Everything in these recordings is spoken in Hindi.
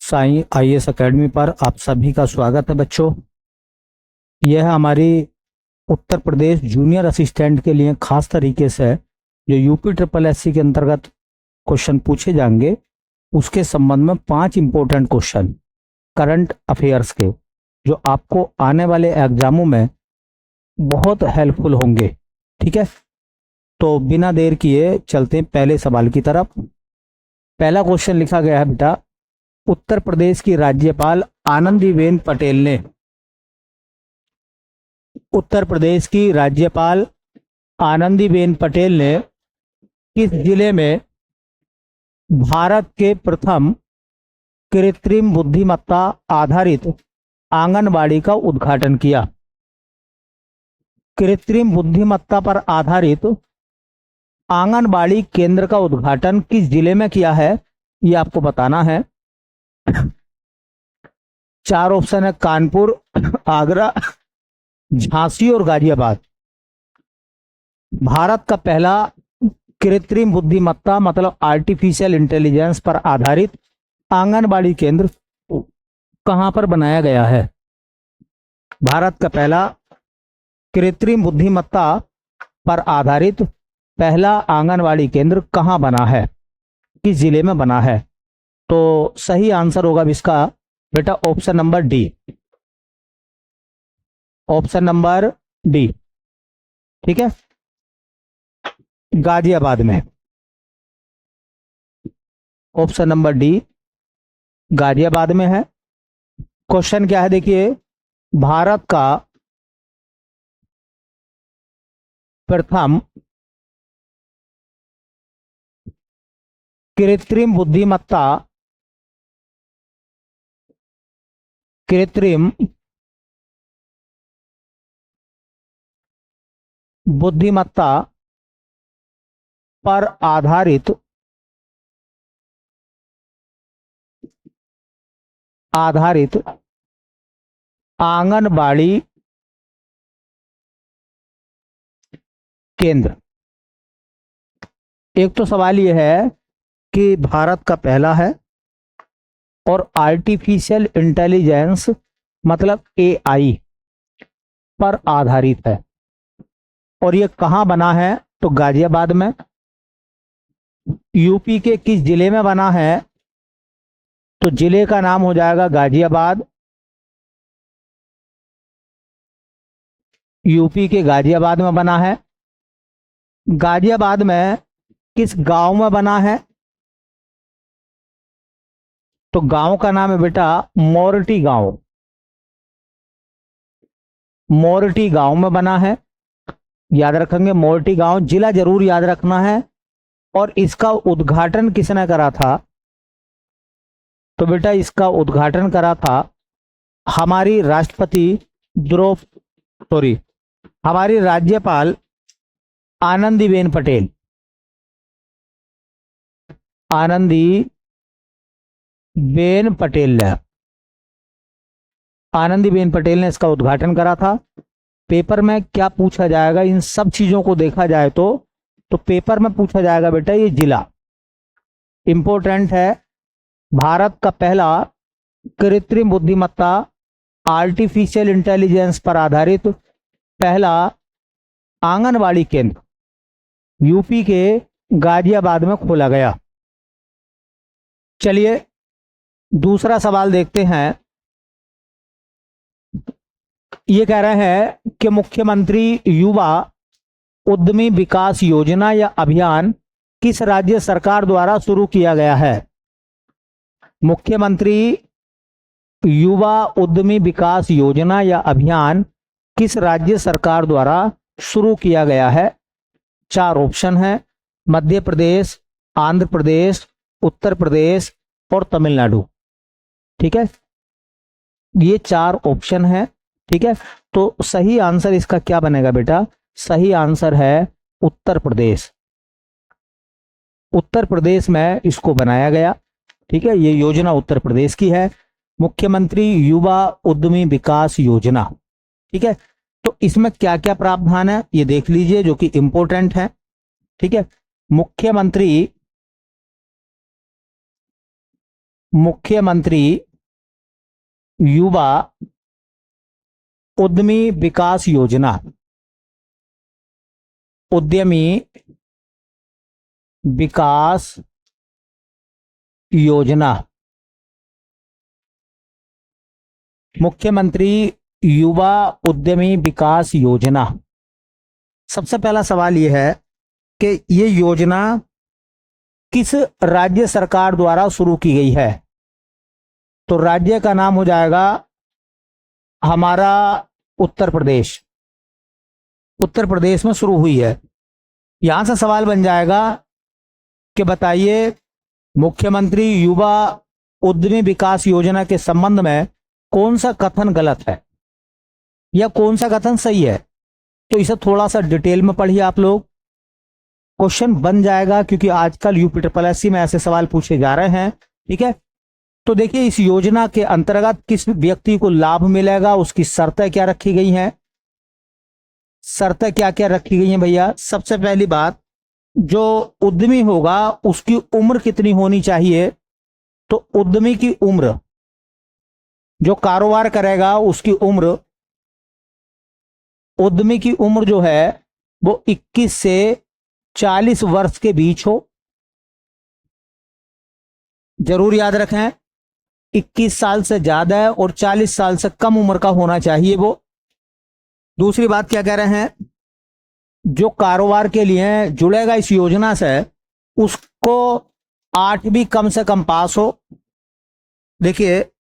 साईं आईएएस एकेडमी पर आप सभी का स्वागत है बच्चों। यह हमारी उत्तर प्रदेश जूनियर असिस्टेंट के लिए खास तरीके से जो यूपी ट्रिपल एससी के अंतर्गत क्वेश्चन पूछे जाएंगे उसके संबंध में 5 इंपॉर्टेंट क्वेश्चन करंट अफेयर्स के जो आपको आने वाले एग्जामों में बहुत हेल्पफुल होंगे। ठीक है, तो बिना देर किए चलते हैं पहले सवाल की तरफ। पहला क्वेश्चन लिखा गया है बेटा, उत्तर प्रदेश की राज्यपाल आनंदीबेन पटेल ने उत्तर प्रदेश की राज्यपाल आनंदीबेन पटेल ने किस जिले में भारत के प्रथम कृत्रिम बुद्धिमत्ता आधारित आंगनबाड़ी का उद्घाटन किया? कृत्रिम बुद्धिमत्ता पर आधारित आंगनबाड़ी केंद्र का उद्घाटन किस जिले में किया है ये आपको बताना है। 4 ऑप्शन है, कानपुर, आगरा, झांसी और गाजियाबाद। भारत का पहला कृत्रिम बुद्धिमत्ता मतलब आर्टिफिशियल इंटेलिजेंस पर आधारित आंगनबाड़ी केंद्र कहां पर बनाया गया है? भारत का पहला कृत्रिम बुद्धिमत्ता पर आधारित पहला आंगनबाड़ी केंद्र कहां बना है, किस जिले में बना है? तो सही आंसर होगा इसका बेटा option number D. Option number D, ठीक है, गाजियाबाद में। ऑप्शन नंबर डी गाजियाबाद में है। क्वेश्चन क्या है देखिए, भारत का प्रथम कृत्रिम बुद्धिमत्ता पर आधारित आंगनबाड़ी केंद्र। एक तो सवाल यह है कि भारत का पहला है और आर्टिफिशियल इंटेलिजेंस मतलब एआई पर आधारित है और यह कहां बना है? तो गाजियाबाद में। यूपी के किस जिले में बना है? तो जिले का नाम हो जाएगा गाजियाबाद। यूपी के गाजियाबाद में बना है। गाजियाबाद में किस गांव में बना है? तो गांव का नाम है बेटा मोरटी गांव। मोरटी गांव में बना है, याद रखेंगे मोरटी गांव। जिला जरूर याद रखना है। और इसका उद्घाटन किसने करा था? तो बेटा इसका उद्घाटन करा था हमारी हमारी राज्यपाल आनंदीबेन पटेल। आनंदीबेन पटेल ने इसका उद्घाटन करा था। पेपर में क्या पूछा जाएगा इन सब चीजों को देखा जाए तो पेपर में पूछा जाएगा बेटा ये जिला इंपॉर्टेंट है। भारत का पहला कृत्रिम बुद्धिमत्ता आर्टिफिशियल इंटेलिजेंस पर आधारित पहला आंगनबाड़ी केंद्र यूपी के गाजियाबाद में खोला गया। चलिए दूसरा सवाल देखते हैं। ये कह रहे हैं कि मुख्यमंत्री युवा उद्यमी विकास योजना या अभियान किस राज्य सरकार द्वारा शुरू किया गया है? मुख्यमंत्री युवा उद्यमी विकास योजना या अभियान किस राज्य सरकार द्वारा शुरू किया गया है? 4 ऑप्शन है, मध्य प्रदेश, आंध्र प्रदेश, उत्तर प्रदेश और तमिलनाडु। ठीक है, ये 4 ऑप्शन है। ठीक है, तो सही आंसर इसका क्या बनेगा बेटा? सही आंसर है उत्तर प्रदेश। उत्तर प्रदेश में इसको बनाया गया। ठीक है, ये योजना उत्तर प्रदेश की है, मुख्यमंत्री युवा उद्यमी विकास योजना। ठीक है, तो इसमें क्या क्या प्रावधान है ये देख लीजिए जो कि इंपॉर्टेंट है। ठीक है, मुख्यमंत्री मुख्यमंत्री युवा उद्यमी विकास योजना, उद्यमी विकास योजना, मुख्यमंत्री युवा उद्यमी विकास योजना। सबसे पहला सवाल यह है कि ये योजना किस राज्य सरकार द्वारा शुरू की गई है? तो राज्य का नाम हो जाएगा हमारा उत्तर प्रदेश। उत्तर प्रदेश में शुरू हुई है। यहां से सवाल बन जाएगा कि बताइए मुख्यमंत्री युवा उद्यमी विकास योजना के संबंध में कौन सा कथन गलत है या कौन सा कथन सही है। तो इसे थोड़ा सा डिटेल में पढ़िए आप लोग, क्वेश्चन बन जाएगा, क्योंकि आजकल यूपीएससी में ऐसे सवाल पूछे जा रहे हैं। ठीक है, तो देखिए इस योजना के अंतर्गत किस व्यक्ति को लाभ मिलेगा, उसकी शर्तें क्या रखी गई हैं। शर्तें क्या क्या रखी गई हैं भैया? सबसे पहली बात, जो उद्यमी होगा उसकी उम्र कितनी होनी चाहिए? तो उद्यमी की उम्र, जो कारोबार करेगा उसकी उम्र, उद्यमी की उम्र जो है वो 21 से 40 वर्ष के बीच हो। जरूर याद रखें, 21 साल से ज्यादा है और 40 साल से कम उम्र का होना चाहिए वो। दूसरी बात क्या कह रहे हैं, जो कारोबार के लिए जुड़ेगा इस योजना से उसको 8वीं कम से कम पास हो। देखिए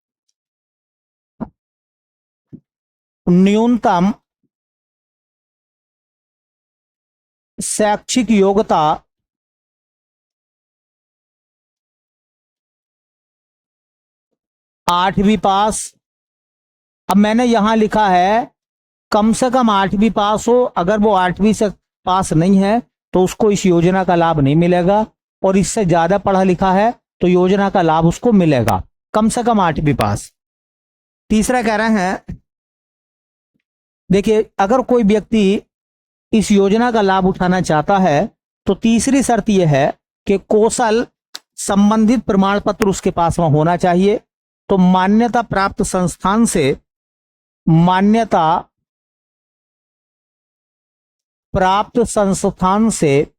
न्यूनतम शैक्षिक योग्यता 8वीं पास। अब मैंने यहां लिखा है कम से कम 8वीं पास हो। अगर वो 8वीं से पास नहीं है तो उसको इस योजना का लाभ नहीं मिलेगा, और इससे ज्यादा पढ़ा लिखा है तो योजना का लाभ उसको मिलेगा। कम से कम 8वीं पास। तीसरा कह रहे हैं, देखिए अगर कोई व्यक्ति इस योजना का लाभ उठाना चाहता है तो तीसरी शर्त यह है कि कौशल संबंधित प्रमाण पत्र उसके पास में होना चाहिए। तो मान्यता प्राप्त संस्थान से, मान्यता प्राप्त संस्थान से,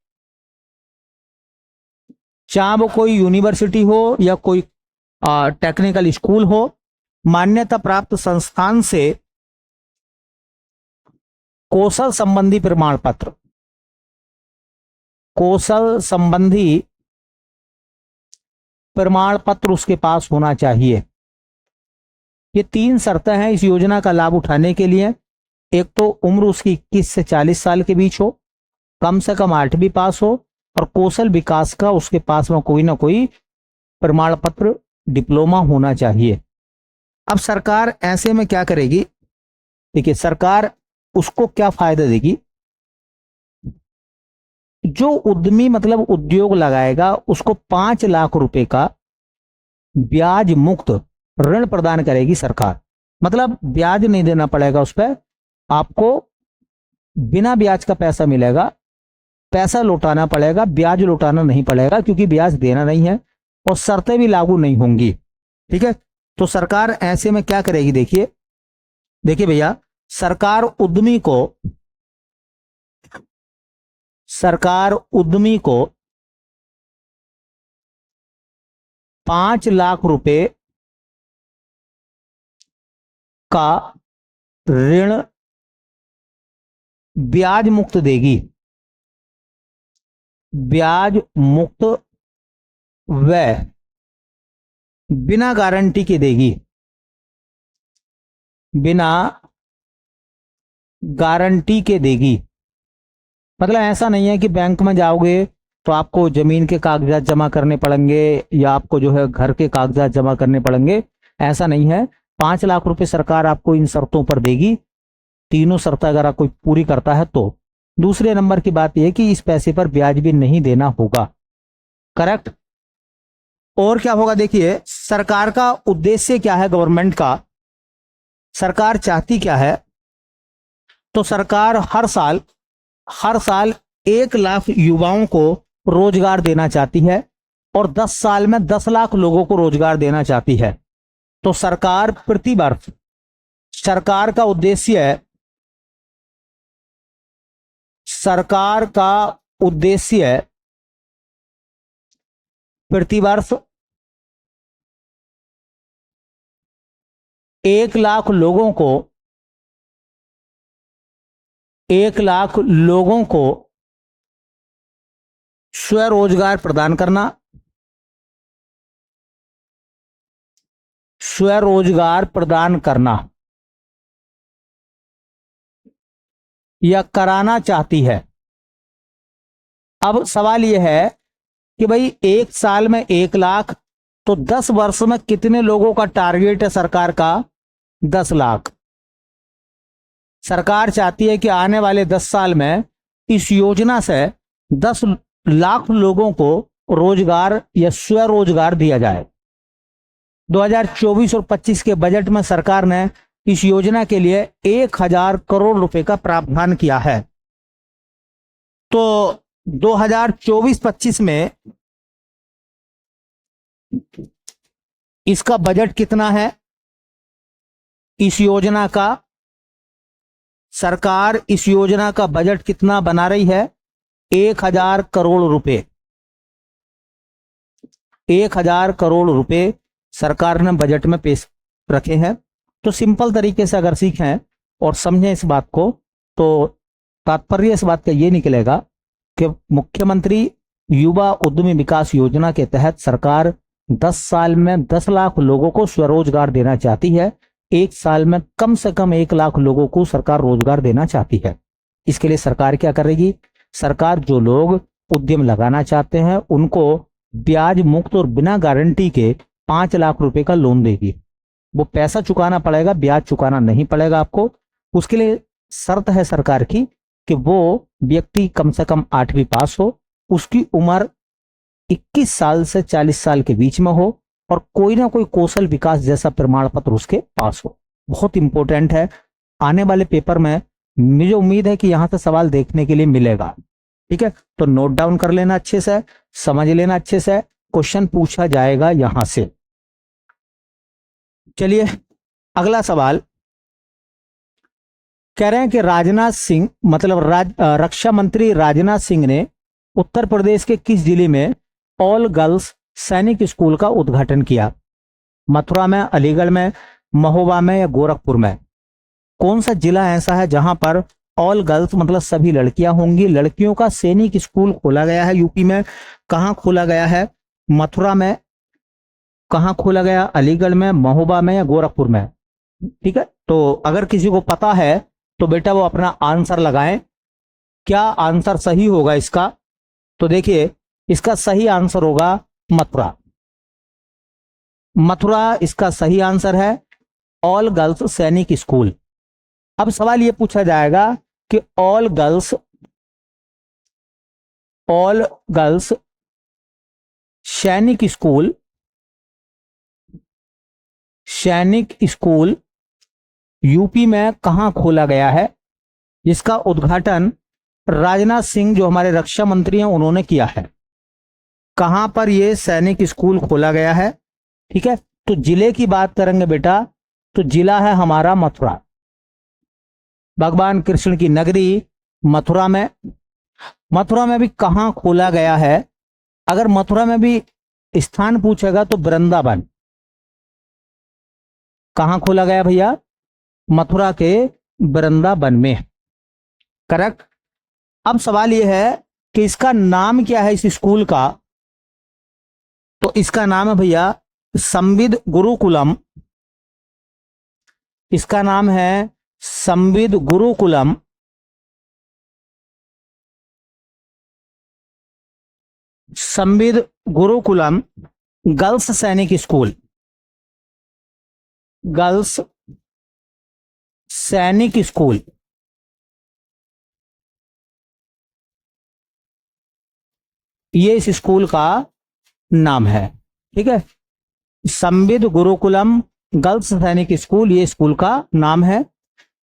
चाहे वो कोई यूनिवर्सिटी हो या कोई टेक्निकल स्कूल हो, मान्यता प्राप्त संस्थान से कौशल संबंधी प्रमाण पत्र, कौशल संबंधी प्रमाण पत्र उसके पास होना चाहिए। ये 3 शर्तें हैं इस योजना का लाभ उठाने के लिए। एक तो उम्र उसकी 21 से 40 साल के बीच हो, कम से कम 8वीं पास हो, और कौशल विकास का उसके पास में कोई ना कोई प्रमाण पत्र, डिप्लोमा होना चाहिए। अब सरकार ऐसे में क्या करेगी? देखिए सरकार उसको क्या फायदा देगी? जो उद्यमी मतलब उद्योग लगाएगा उसको 5 लाख रुपए का ब्याज मुक्त ऋण प्रदान करेगी सरकार। मतलब ब्याज नहीं देना पड़ेगा उस पर, आपको बिना ब्याज का पैसा मिलेगा। पैसा लौटाना पड़ेगा, ब्याज लौटाना नहीं पड़ेगा, क्योंकि ब्याज देना नहीं है, और शर्तें भी लागू नहीं होंगी। ठीक है, तो सरकार ऐसे में क्या करेगी? देखिए देखिए भैया, सरकार उद्यमी को 5 लाख रुपए का ऋण ब्याज मुक्त देगी। ब्याज मुक्त व बिना गारंटी के देगी। बिना गारंटी के देगी। मतलब ऐसा नहीं है कि बैंक में जाओगे तो आपको जमीन के कागजात जमा करने पड़ेंगे या आपको जो है घर के कागजात जमा करने पड़ेंगे, ऐसा नहीं है। 5 लाख रुपए सरकार आपको इन शर्तों पर देगी। तीनों शर्तें अगर कोई पूरी करता है तो। दूसरे नंबर की बात यह कि इस पैसे पर ब्याज भी नहीं देना होगा। करेक्ट। और क्या होगा? देखिए सरकार का उद्देश्य क्या है, गवर्नमेंट का, सरकार चाहती क्या है? तो सरकार हर साल 1 लाख युवाओं को रोजगार देना चाहती है, और 10 साल में 10 लाख लोगों को रोजगार देना चाहती है। तो सरकार प्रतिवर्ष, सरकार का उद्देश्य है, सरकार का उद्देश्य है प्रतिवर्ष 1 लाख लोगों को, 1 लाख लोगों को स्वरोजगार प्रदान करना, स्वरोजगार प्रदान करना या कराना चाहती है। अब सवाल यह है कि भाई 1 साल में 1 लाख, तो 10 वर्ष में कितने लोगों का टारगेट है सरकार का? 10 लाख। सरकार चाहती है कि आने वाले 10 साल में इस योजना से 10 लाख लोगों को रोजगार या स्वरोजगार दिया जाए। 2024 और 25 के बजट में सरकार ने इस योजना के लिए 1000 करोड़ रुपए का प्रावधान किया है। तो 2024-25 में इसका बजट कितना है? इस योजना का, सरकार इस योजना का बजट कितना बना रही है? 1000 करोड़ रुपए। 1000 करोड़ रुपए सरकार ने बजट में पेश रखे हैं। तो सिंपल तरीके से अगर सीखें और समझें इस बात को, तो तात्पर्य इस बात का यह निकलेगा कि मुख्यमंत्री युवा उद्यमी विकास योजना के तहत सरकार 10 साल में 10 लाख लोगों को स्वरोजगार देना चाहती है। 1 साल में कम से कम 1 लाख लोगों को सरकार रोजगार देना चाहती है। इसके लिए सरकार क्या करेगी? सरकार जो लोग उद्यम लगाना चाहते हैं उनको ब्याज मुक्त और बिना गारंटी के 5 लाख रुपए का लोन देगी। वो पैसा चुकाना पड़ेगा, ब्याज चुकाना नहीं पड़ेगा आपको। उसके लिए शर्त है सरकार की कि वो व्यक्ति कम से कम 8वीं पास हो, उसकी उम्र 21 साल से 40 साल के बीच में हो और कोई ना कोई कौशल विकास जैसा प्रमाण पत्र उसके पास हो। बहुत इंपॉर्टेंट है। आने वाले पेपर में मुझे उम्मीद है कि यहां से सवाल देखने के लिए मिलेगा। ठीक है, तो नोट डाउन कर लेना अच्छे से, समझ लेना अच्छे से, क्वेश्चन पूछा जाएगा यहां से। चलिए अगला सवाल कह रहे हैं कि राजनाथ सिंह, मतलब रक्षा मंत्री राजनाथ सिंह ने उत्तर प्रदेश के किस जिले में ऑल गर्ल्स सैनिक स्कूल का उद्घाटन किया? मथुरा में, अलीगढ़ में, महोबा में या गोरखपुर में? कौन सा जिला ऐसा है जहां पर ऑल गर्ल्स मतलब सभी लड़कियां होंगी, लड़कियों का सैनिक स्कूल खोला गया है यूपी में? कहां खोला गया है? मथुरा में? कहां खोला गया? अलीगढ़ में, महोबा में या गोरखपुर में? ठीक है, तो अगर किसी को पता है तो बेटा वो अपना आंसर लगाएं। क्या आंसर सही होगा इसका? तो देखिए इसका सही आंसर होगा मथुरा। मथुरा इसका सही आंसर है, ऑल गर्ल्स सैनिक स्कूल। अब सवाल यह पूछा जाएगा कि ऑल गर्ल्स सैनिक स्कूल यूपी में कहां खोला गया है? जिसका उद्घाटन राजनाथ सिंह जो हमारे रक्षा मंत्री हैं उन्होंने किया है। कहां पर यह सैनिक स्कूल खोला गया है? ठीक है, तो जिले की बात करेंगे बेटा तो जिला है हमारा मथुरा। भगवान कृष्ण की नगरी मथुरा में। मथुरा में भी कहां खोला गया है? अगर मथुरा में भी स्थान पूछेगा तो वृंदावन। कहां खोला गया भैया? मथुरा के वृंदावन में। करेक्ट। अब सवाल यह है कि इसका नाम क्या है इस स्कूल का? तो इसका नाम है भैया संविद गुरुकुलम। इसका नाम है संविद गुरुकुलम। संविद गुरुकुलम गर्ल्स सैनिक स्कूल। गर्ल्स सैनिक स्कूल। ये इस स्कूल का नाम है। ठीक है, संविद गुरुकुलम गर्ल्स सैनिक स्कूल ये स्कूल का नाम है।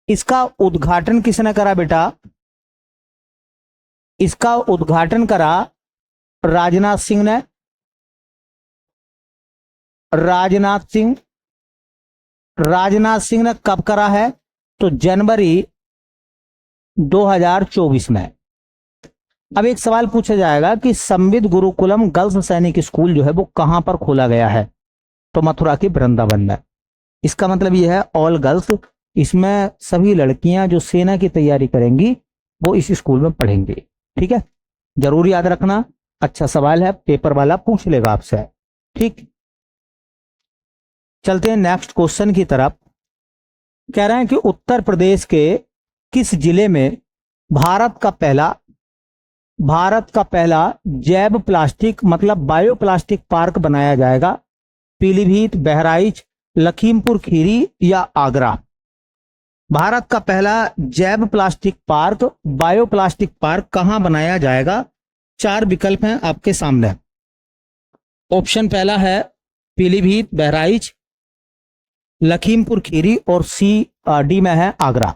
इसका उद्घाटन किसने करा बेटा? इसका उद्घाटन करा राजनाथ सिंह ने। राजनाथ सिंह। राजनाथ सिंह ने कब करा है? तो जनवरी 2024 में। अब एक सवाल पूछा जाएगा कि संविद गुरुकुलम गर्ल्स सैनिक स्कूल जो है वो कहां पर खोला गया है? तो मथुरा के वृंदावन में। इसका मतलब यह है ऑल गर्ल्स, इसमें सभी लड़कियां जो सेना की तैयारी करेंगी वो इस स्कूल में पढ़ेंगी। ठीक है, जरूर याद रखना, अच्छा सवाल है, पेपर वाला पूछ लेगा आपसे। ठीक, चलते हैं नेक्स्ट क्वेश्चन की तरफ। कह रहे हैं कि उत्तर प्रदेश के किस जिले में भारत का पहला जैव प्लास्टिक मतलब बायो प्लास्टिक पार्क बनाया जाएगा? पीलीभीत, बहराइच, लखीमपुर खीरी या आगरा? भारत का पहला जैव plastic park, bio plastic park कहां बनाया जाएगा? 4 विकल्प हैं आपके सामने। ऑप्शन पहला है पीलीभीत, बहराइच, लखीमपुर खीरी और डी में है आगरा।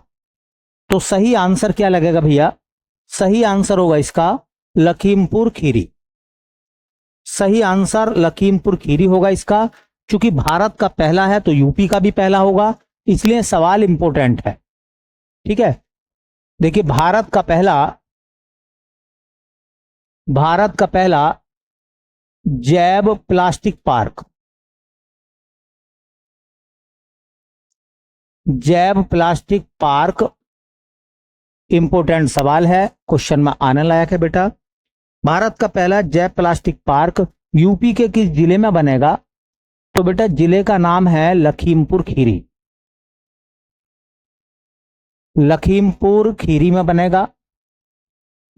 तो सही आंसर क्या लगेगा भैया? सही आंसर होगा इसका लखीमपुर खीरी। सही आंसर लखीमपुर खीरी होगा इसका, क्योंकि भारत का पहला है तो यूपी का भी पहला होगा, इसलिए सवाल इंपॉर्टेंट है। ठीक है, देखिए भारत का पहला जैव प्लास्टिक पार्क, जैव प्लास्टिक पार्क इंपोर्टेंट सवाल है, क्वेश्चन में आने लायक है बेटा। भारत का पहला जैव प्लास्टिक पार्क यूपी के किस जिले में बनेगा? तो बेटा जिले का नाम है लखीमपुर खीरी। लखीमपुर खीरी में बनेगा।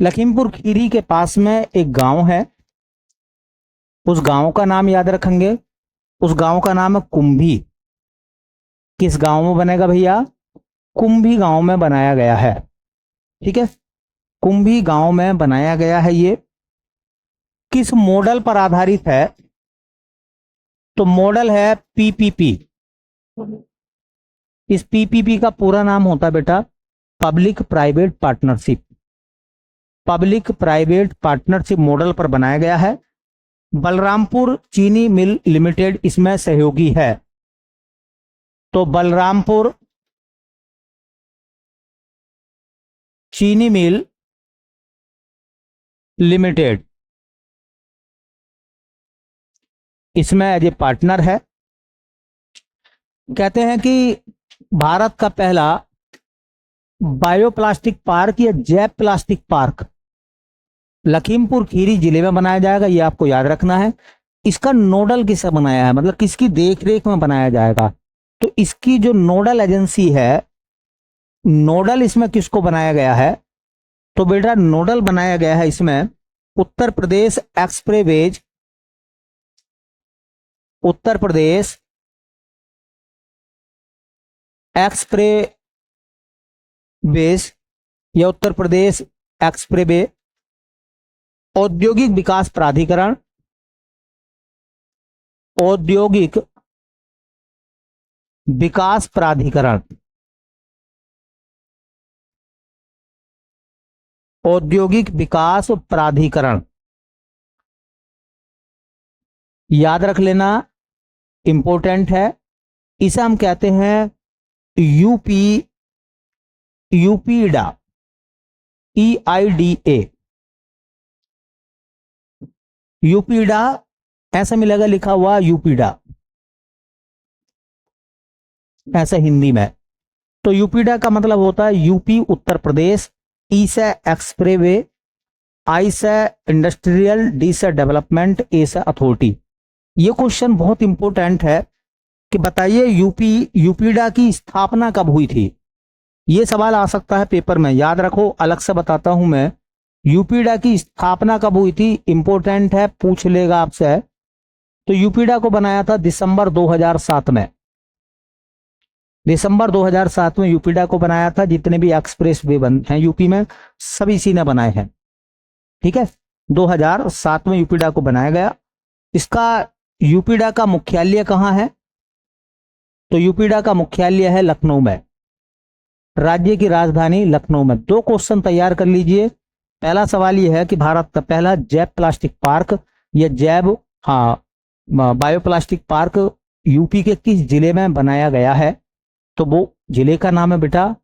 लखीमपुर खीरी के पास में एक गांव है, उस गांव का नाम याद रखेंगे, उस गांव का नाम है कुंभी। किस गांव में बनेगा भैया? कुंभी गांव में बनाया गया है। ठीक है, कुंभी गांव में बनाया गया है। ये किस मॉडल पर आधारित है? तो मॉडल है पीपीपी। इस पीपीपी का पूरा नाम होता है बेटा public private partnership. Public private partnership model पर बनाया गया है। बलरामपुर चीनी मिल लिमिटेड इसमें सहयोगी है। तो बलरामपुर चीनी मिल लिमिटेड इसमें एज ए पार्टनर है। कहते हैं कि भारत का पहला बायोप्लास्टिक पार्क या जैव प्लास्टिक पार्क लखीमपुर खीरी जिले में बनाया जाएगा, यह आपको याद रखना है। इसका नोडल किससे बनाया है, मतलब किसकी देखरेख में बनाया जाएगा? तो इसकी जो नोडल एजेंसी है, नोडल इसमें किसको बनाया गया है? तो बेटा नोडल बनाया गया है इसमें उत्तर प्रदेश एक्सप्रेवेज, उत्तर प्रदेश एक्सप्रेवेज या उत्तर प्रदेश एक्सप्रेवे औद्योगिक विकास प्राधिकरण, औद्योगिक विकास प्राधिकरण, औद्योगिक विकास प्राधिकरण याद रख लेना, इंपॉर्टेंट है। इसे हम कहते हैं यूपीडा, EIDA। यूपीडा ऐसा मिलेगा लिखा हुआ यूपीडा, ऐसा हिंदी में। तो यूपीडा का मतलब होता है यूपी उत्तर प्रदेश, ई से एक्सप्रेवे, आई से इंडस्ट्रियल, डी से डेवलपमेंट, ए से अथॉरिटी। ये क्वेश्चन बहुत इंपॉर्टेंट है कि बताइए यूपीडा की स्थापना कब हुई थी। ये सवाल आ सकता है पेपर में, याद रखो, अलग से बताता हूं मैं। यूपीडा की स्थापना कब हुई थी, इंपॉर्टेंट है, पूछ लेगा आपसे। तो यूपीडा को बनाया था दिसंबर 2007 में। दिसंबर 2007 में यूपीडा को बनाया था। जितने भी एक्सप्रेस वे बन हैं यूपी में सभी इसी ने बनाए हैं। ठीक है, 2007 में यूपीडा को बनाया गया। इसका यूपीडा का मुख्यालय कहां है? तो यूपीडा का मुख्यालय है लखनऊ में, राज्य की राजधानी लखनऊ में। 2 क्वेश्चन तैयार कर लीजिए। पहला सवाल यह है कि भारत का पहला जैव प्लास्टिक पार्क या बायोप्लास्टिक पार्क यूपी के किस जिले में बनाया गया है? तो वो जिले का नाम है बेटा,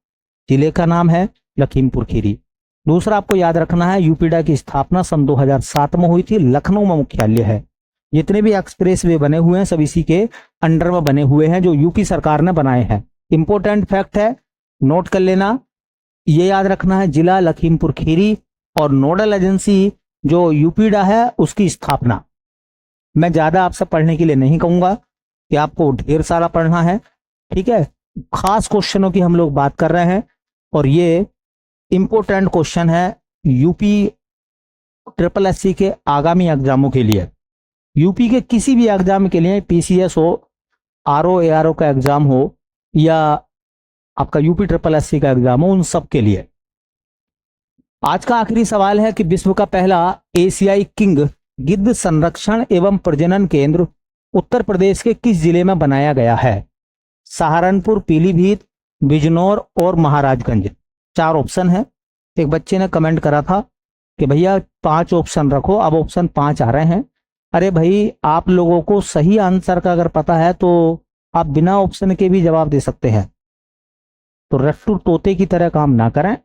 जिले का नाम है लखीमपुर खीरी। दूसरा आपको याद रखना है, यूपीडा की स्थापना सन 2007 में हुई थी, लखनऊ में मुख्यालय है। जितने भी एक्सप्रेस वे बने हुए हैं सब इसी के अंडर में बने हुए हैं, जो यूपी सरकार ने बनाए हैं। इंपॉर्टेंट फैक्ट है, नोट कर लेना, ये याद रखना है, जिला लखीमपुर खीरी और नोडल एजेंसी जो यूपीडा है उसकी स्थापना। मैं ज्यादा आपसे पढ़ने के लिए नहीं कहूंगा कि आपको ढेर सारा पढ़ना है, ठीक है। खास क्वेश्चनों की हम लोग बात कर रहे हैं और ये इंपॉर्टेंट क्वेश्चन है यूपी ट्रिपल एससी के आगामी एग्जामों के लिए। यूपी के किसी भी एग्जाम के लिए, पीसीएस हो, आरओ एआरओ का एग्जाम हो या आपका यूपी ट्रिपल एससी का एग्जाम हो, उन सब के लिए। आज का आखिरी सवाल है कि विश्व का पहला एशियाई किंग गिद्ध संरक्षण एवं प्रजनन केंद्र उत्तर प्रदेश के किस जिले में बनाया गया है? सहारनपुर, पीलीभीत, बिजनौर और महाराजगंज। 4 ऑप्शन है। एक बच्चे ने कमेंट करा था कि भैया 5 ऑप्शन रखो, अब ऑप्शन 5 आ रहे हैं। अरे भाई, आप लोगों को सही आंसर का अगर पता है तो आप बिना ऑप्शन के भी जवाब दे सकते हैं, तो रट्टू तोते की तरह काम ना करें,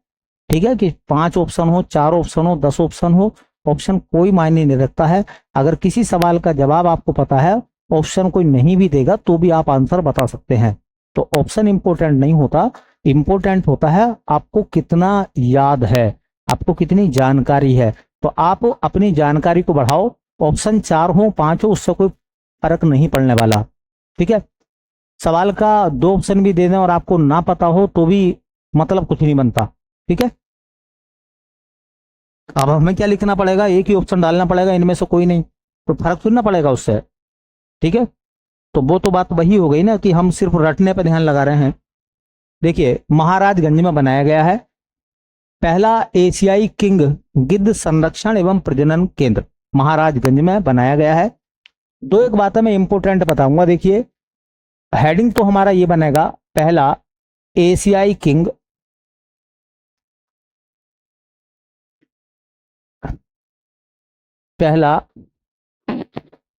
ठीक है। कि 5 ऑप्शन हो, 4 ऑप्शन हो, 10 ऑप्शन हो, ऑप्शन कोई मायने नहीं रखता है। अगर किसी सवाल का जवाब आपको पता है, ऑप्शन कोई नहीं भी देगा तो भी आप आंसर बता सकते हैं। तो ऑप्शन इंपॉर्टेंट नहीं होता, इंपॉर्टेंट होता है आपको कितना याद है, आपको कितनी जानकारी है। तो आप अपनी जानकारी को बढ़ाओ, ऑप्शन 4 हो 5 हो उससे कोई फर्क नहीं पड़ने वाला, ठीक है। सवाल का 2 ऑप्शन भी दे दें और आपको ना पता हो तो भी मतलब कुछ नहीं बनता, ठीक है। अब हमें क्या लिखना पड़ेगा, एक ही ऑप्शन डालना पड़ेगा, इनमें से कोई नहीं, तो फर्क सुनना पड़ेगा उससे, ठीक है। तो वो तो बात वही हो गई ना कि हम सिर्फ रटने पर ध्यान लगा रहे हैं। देखिए, महाराजगंज में बनाया गया है पहला एशियाई किंग गिद्ध संरक्षण एवं प्रजनन केंद्र, महाराजगंज में बनाया गया है। 2 एक बातें मैं इंपॉर्टेंट बताऊंगा। देखिए, हेडिंग तो हमारा ये बनेगा, पहला एशियाई किंग, पहला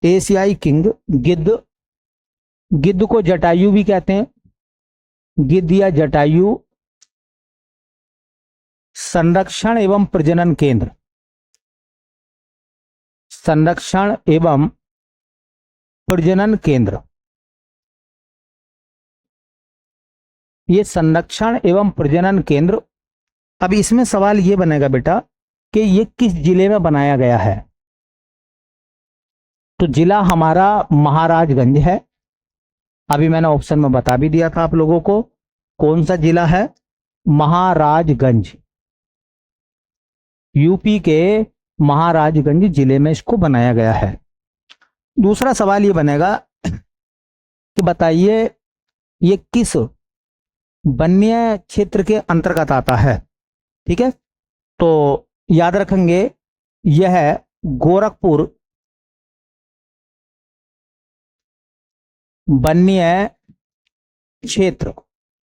एशियाई किंग गिद्ध, गिद्ध को जटायु भी कहते हैं, गिद्ध या जटायु संरक्षण एवं प्रजनन केंद्र, संरक्षण एवं प्रजनन केंद्र। ये संरक्षण एवं प्रजनन केंद्र। अब इसमें सवाल ये बनेगा बेटा कि ये किस जिले में बनाया गया है? तो जिला हमारा महाराजगंज है। अभी मैंने ऑप्शन में बता भी दिया था आप लोगों को, कौन सा जिला है? महाराजगंज, यूपी के महाराजगंज जिले में इसको बनाया गया है। दूसरा सवाल ये बनेगा कि बताइए ये किस वन्य क्षेत्र के अंतर्गत आता है, ठीक है। तो याद रखेंगे यह है गोरखपुर वन्य क्षेत्र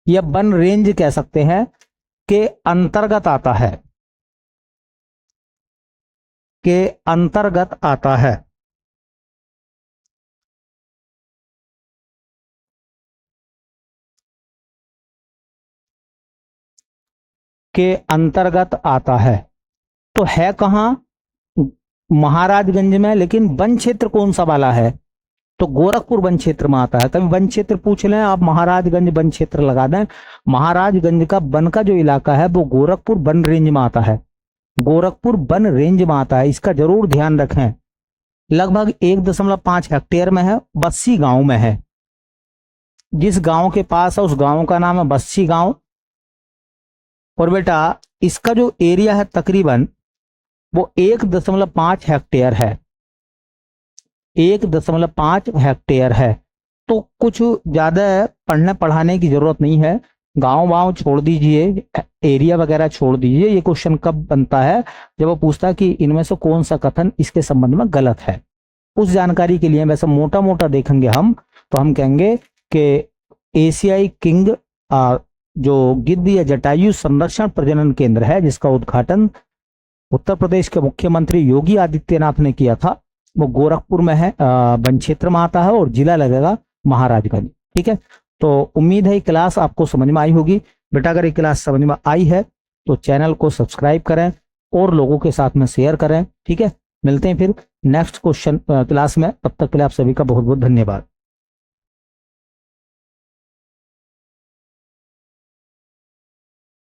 या वन रेंज कह सकते हैं के अंतर्गत आता है, के अंतर्गत आता है। के अंतर्गत आता है। तो है कहां? महाराजगंज में, लेकिन वन क्षेत्र कौन सा वाला है? तो गोरखपुर वन क्षेत्र में आता है। कभी वन क्षेत्र पूछ लें आप, महाराजगंज वन क्षेत्र लगा दें, महाराजगंज का वन का जो इलाका है वो गोरखपुर वन रेंज में आता है, गोरखपुर वन रेंज में आता है। इसका जरूर ध्यान रखें। लगभग 1.5 हेक्टेयर में है, बस्सी गांव में है। जिस गांव के पास है उस गांव का नाम है बस्सी गांव। और बेटा इसका जो एरिया है तकरीबन वो 1.5 हेक्टेयर है, 1.5 हेक्टेयर है। तो कुछ ज्यादा पढ़ने पढ़ाने की जरूरत नहीं है, गांव वाँव छोड़ दीजिए, एरिया वगैरह छोड़ दीजिए। ये क्वेश्चन कब बनता है? जब वो पूछता है कि इनमें से कौन सा कथन इसके संबंध में गलत है। उस जानकारी के लिए वैसे मोटा मोटा देखेंगे हम, तो हम कहेंगे कि एशियाई किंग जो गिद्ध या जटायु संरक्षण प्रजनन केंद्र है, जिसका उद्घाटन उत्तर प्रदेश के मुख्यमंत्री योगी आदित्यनाथ ने किया था, वो गोरखपुर में है, वन क्षेत्र में आता है और जिला लगेगा महाराजगंज। ठीक है, तो उम्मीद है ये क्लास आपको समझ में आई होगी। बेटा अगर ये क्लास समझ में आई है तो चैनल को सब्सक्राइब करें और लोगों के साथ में शेयर करें। ठीक है, मिलते हैं फिर नेक्स्ट क्वेश्चन क्लास में, तब तक के लिए आप सभी का बहुत बहुत धन्यवाद।